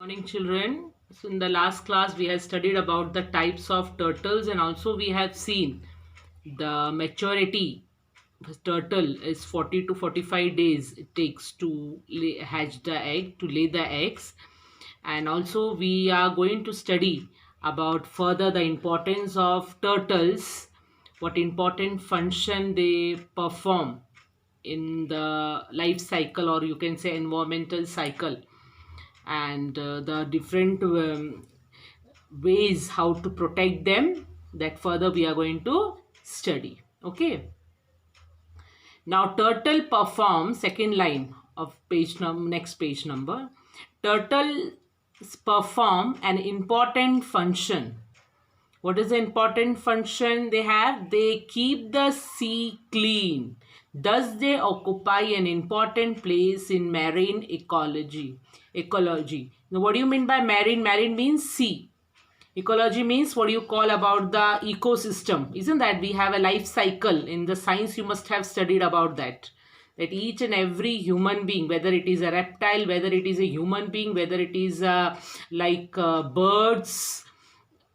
Morning, children. So, in the last class, we have studied about the types of turtles, and also we have seen the maturity. The turtle is 40 to 45 days it takes to hatch the egg, to lay the eggs. And also, we are going to study about further the importance of turtles, what important function they perform in the life cycle, or you can say environmental cycle, and the different ways how to protect them, that further we are going to study. Okay, now turtle performs, second line of next page number. Turtles perform an important function. What is the important function they have? They keep the sea clean. Thus, they occupy an important place in marine ecology. Ecology. Now, what do you mean by marine? Marine means sea. Ecology means what you call about the ecosystem. Isn't that we have a life cycle? In the science, you must have studied about that. That each and every human being, whether it is a reptile, whether it is a human being, whether it is birds,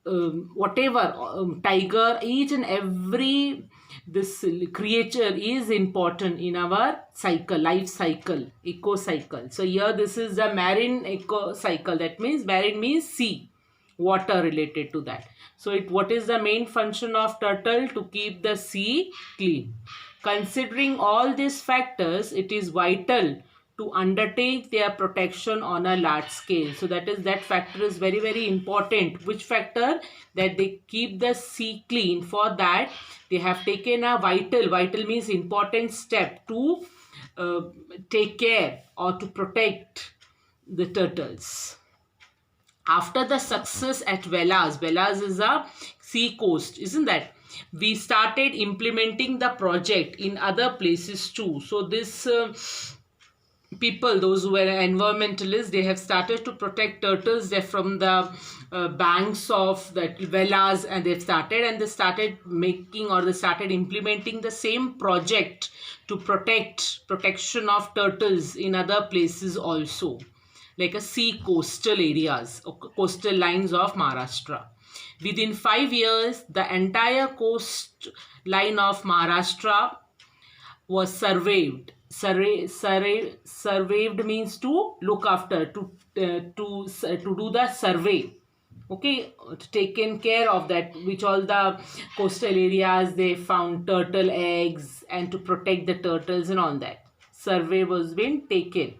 whatever, tiger, each and every this creature is important in our cycle, life cycle, eco cycle. So here this is the marine eco cycle. That means marine means sea, water related to that. So what is the main function of turtle? To keep the sea clean. Considering all these factors, it is vital to undertake their protection on a large scale. So that factor is very, very important. Which factor? That they keep the sea clean. For that, they have taken a vital means important step to take care or to protect the turtles. After the success at Velas is a sea coast, isn't that? We started implementing the project in other places too. So this people, those who were environmentalists, they have started to protect turtles. They're from the banks of the Velas, and they started making, or they started implementing the same project to protection of turtles in other places also, like a sea coastal areas or coastal lines of Maharashtra. Within 5 years, the entire coastline of Maharashtra was surveyed. Surveyed means to look after, to do the survey. Okay, to taken care of that, which all the coastal areas they found turtle eggs, and to protect the turtles and all that. Survey was being taken.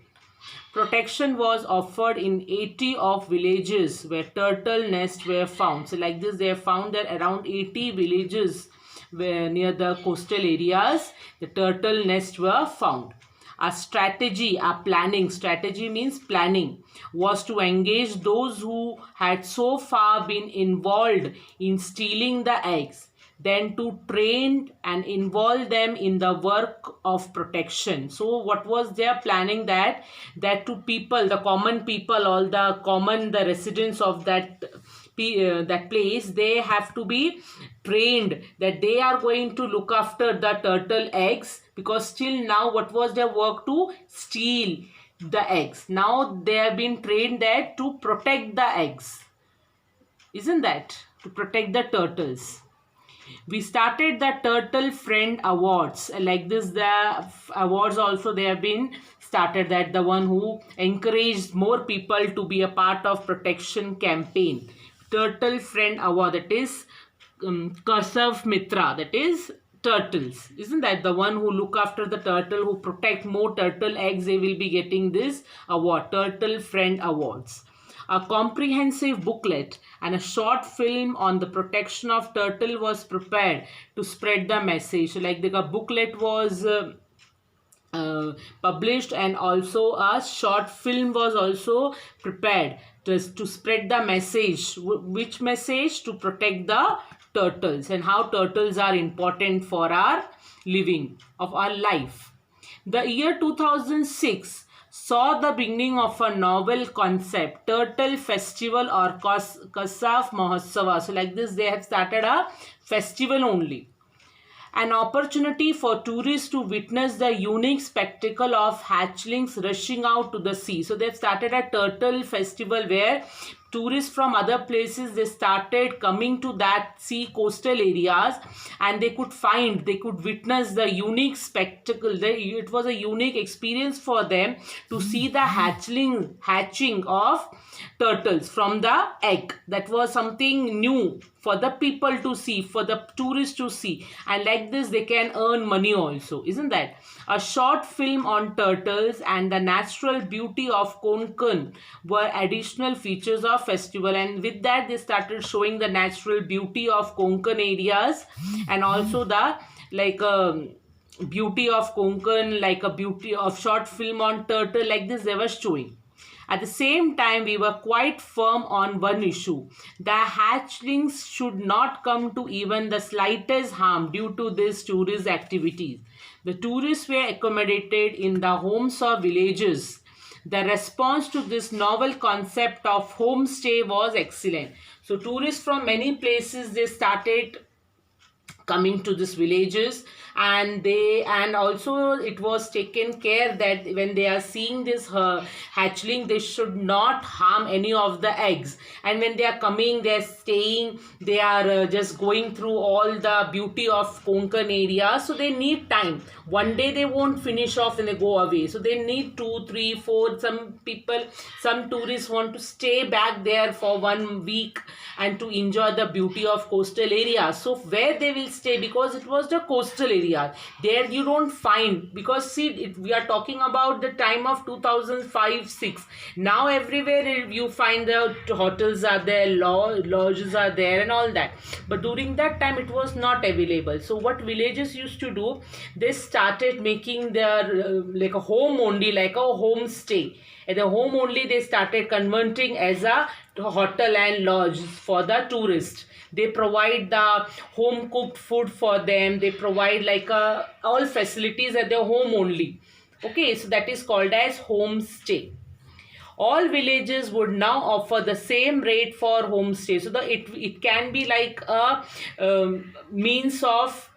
Protection was offered in 80 of villages where turtle nests were found. So like this, they have found that around 80 villages where near the coastal areas, the turtle nests were found. A strategy means planning, was to engage those who had so far been involved in stealing the eggs, then to train and involve them in the work of protection. So what was their planning? That to people, the common people, all the residents of that place, they have to be trained that they are going to look after the turtle eggs, because still now what was their work? To steal the eggs. Now they have been trained that to protect the eggs, isn't that, to protect the turtles. We started the Turtle Friend Awards. Like this, the awards also they have been started, that the one who encouraged more people to be a part of protection campaign. Turtle Friend Award, that is Kasav Mitra, that is turtles. Isn't that the one who look after the turtle, who protect more turtle eggs, they will be getting this award, Turtle Friend Awards. A comprehensive booklet and a short film on the protection of turtle was prepared to spread the message. So like the booklet was published, and also a short film was also prepared to spread the message. Which message? To protect the turtles, and how turtles are important for our living, of our life. The year 2006 saw the beginning of a novel concept, Turtle Festival or Kasaf Mahotsava. So like this, they have started a festival only. an opportunity for tourists to witness the unique spectacle of hatchlings rushing out to the sea. So they've started a turtle festival where tourists from other places, they started coming to that sea coastal areas, and they could witness the unique spectacle. It was a unique experience for them to see the hatching of turtles from the egg. That was something new for the people to see, for the tourists to see, and like this they can earn money also, isn't that? A short film on turtles and the natural beauty of Konkan were additional features of festival, and with that they started showing the natural beauty of Konkan areas, and also the beauty of Konkan, like a beauty of short film on turtle, like this they were showing. At the same time, we were quite firm on one issue. The hatchlings should not come to even the slightest harm due to these tourist activities. The tourists were accommodated in the homes of villagers. The response to this novel concept of homestay was excellent. So tourists from many places, they started coming to these villages, and also it was taken care that when they are seeing this hatchling, they should not harm any of the eggs, and when they are coming, they are staying, they are just going through all the beauty of Konkan area, so they need time. One day they won't finish off and they go away, so they need 2, 3, 4. Some tourists want to stay back there for 1 week and to enjoy the beauty of coastal area. So where they will stay, because it was the coastal area, there you don't find, because see, we are talking about the time of 2005-6. Now everywhere you find the hotels are there, lodges are there and all that, but during that time it was not available. So what villages used to do, they started making their like a home only, like a homestay. At the home only they started converting as a hotel and lodge for the tourists. They provide the home cooked food for them. They provide like all facilities at their home only. Okay, so that is called as homestay. All villages would now offer the same rate for homestay. So it can be like a means of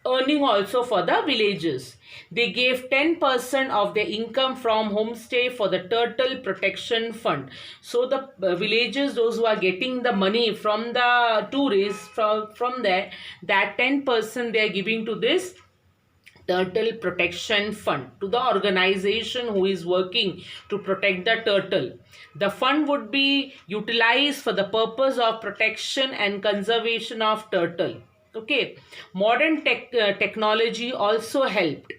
earning also for the villages. They gave 10% of their income from homestay for the turtle protection fund. So the villages, those who are getting the money from the tourists, from there, that 10% they are giving to this turtle protection fund, to the organization who is working to protect the turtle. The fund would be utilized for the purpose of protection and conservation of turtle. Okay, modern technology also helped.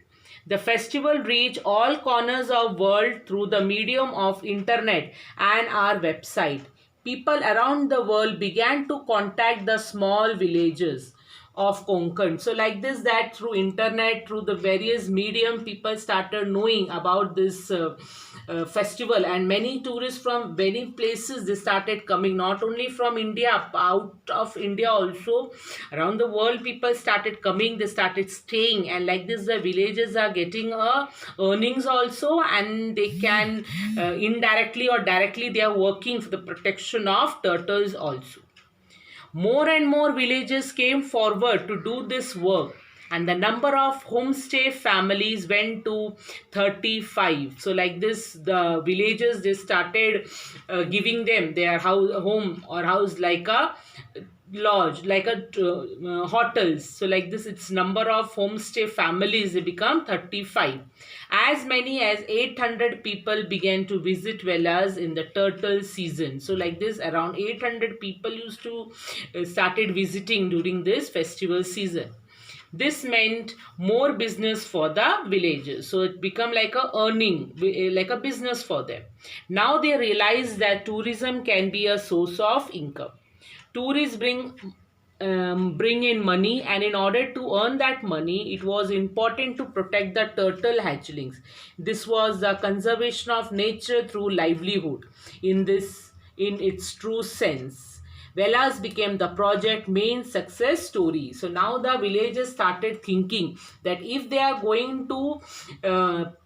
The festival reached all corners of world through the medium of internet and our website. People around the world began to contact the small villages of Konkan. So like this, that through internet, through the various medium, people started knowing about this festival, and many tourists from many places, they started coming, not only from India, out of India also, around the world people started coming, they started staying, and like this the villages are getting earnings also, and they can indirectly or directly they are working for the protection of turtles also. More and more villages came forward to do this work, and the number of homestay families went to 35. So like this, the villages, they started giving them their home or house, like a lodge, like a hotels. So like this, its number of homestay families, they become 35. As many as 800 people began to visit Velas in the turtle season. So like this, around 800 people used to started visiting during this festival season. This meant more business for the villagers. So it became like a earning, like a business for them. Now they realize that tourism can be a source of income. Tourists bring in money, and in order to earn that money, it was important to protect the turtle hatchlings. This was the conservation of nature through livelihood in its true sense. Velas became the project main success story. So now the villagers started thinking that if they are going to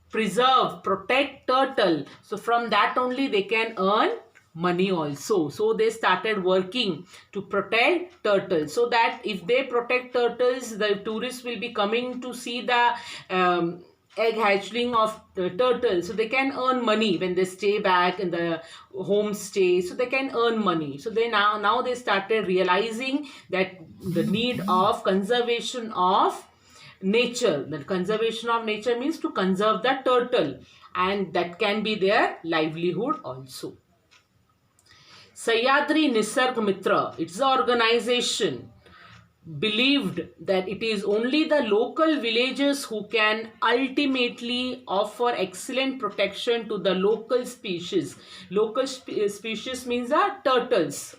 protect turtle, so from that only they can earn money also. So they started working to protect turtles, so that if they protect turtles, the tourists will be coming to see the egg hatchling of the turtle, so they can earn money when they stay back in the homestay, so they can earn money. So they now they started realizing that the need of conservation of nature. The conservation of nature means to conserve the turtle, and that can be their livelihood also. Sahyadri Nisarg Mitra, it's an organization, believed that it is only the local villagers who can ultimately offer excellent protection to the local species. Local species means the turtles.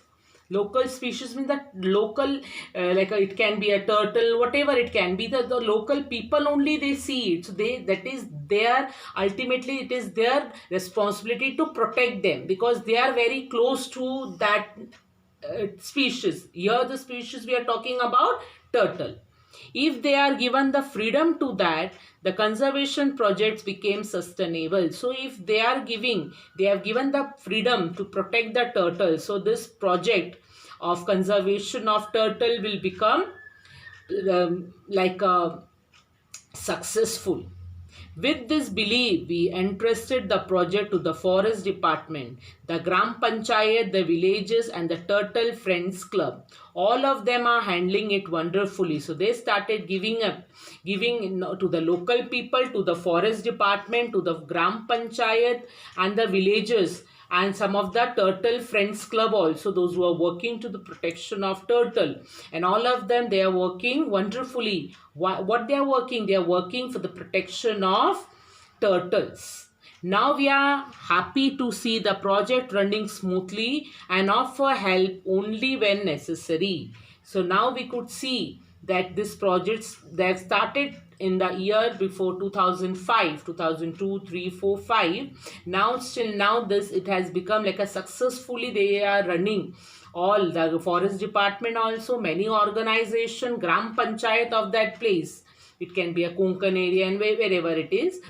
Local species means that local, it can be a turtle, whatever it can be, the local people only they see it. So that is their, ultimately it is their responsibility to protect them, because they are very close to that species. Here the species we are talking about, turtle. If they are given the freedom to that, the conservation projects became sustainable. So if they have given the freedom to protect the turtle, so this project of conservation of turtle will become like a successful. With this belief, we entrusted the project to the forest department, the Gram Panchayat, the villages, and the Turtle Friends Club. All of them are handling it wonderfully. So they started giving to the local people, to the forest department, to the Gram Panchayat, and the villages, and some of the Turtle Friends Club also, those who are working to the protection of turtle. And all of them, they are working wonderfully. What they are working? They are working for the protection of turtles. Now we are happy to see the project running smoothly and offer help only when necessary. So now we could see that this projects, they have started in the year before 2005, 2002, 3, 4, 5. Now still now this, it has become like a successfully they are running. All the forest department also, many organization, Gram Panchayat of that place. It can be a Konkan area and wherever it is.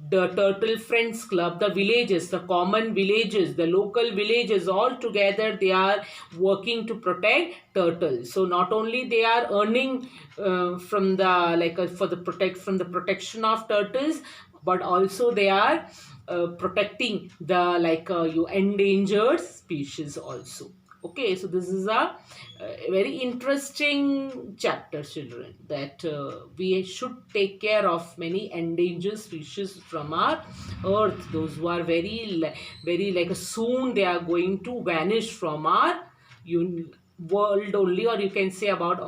The Turtle Friends Club, the villages, the common villages, the local villages, all together they are working to protect turtles. So not only they are earning from the from the protection of turtles, but also they are protecting the you endangered species also. Okay, so this is a very interesting chapter, children, that we should take care of many endangered species from our earth. Those who are very soon they are going to vanish from our world only, or you can say about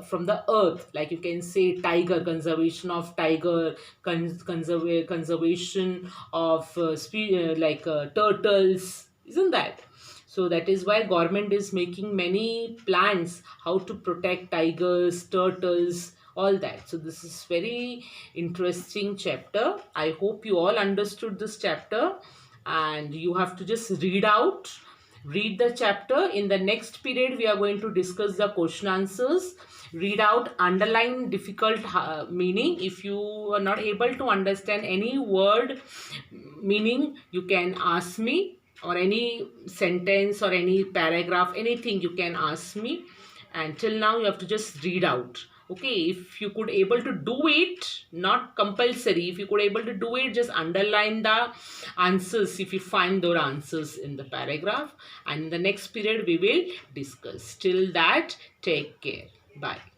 from the earth. Like you can say tiger, conservation of tiger, conservation of turtles, isn't that? So that is why government is making many plans how to protect tigers, turtles, all that. So this is very interesting chapter. I hope you all understood this chapter, and you have to just read the chapter. In the next period, we are going to discuss the question answers. Read out, underline difficult meaning. If you are not able to understand any word meaning, you can ask me, or any sentence or any paragraph, anything you can ask me. And till now you have to just read out. Okay, if you could able to do it, not compulsory, if you could able to do it, just underline the answers if you find those answers in the paragraph. And in the next period we will discuss. Till that, take care. Bye.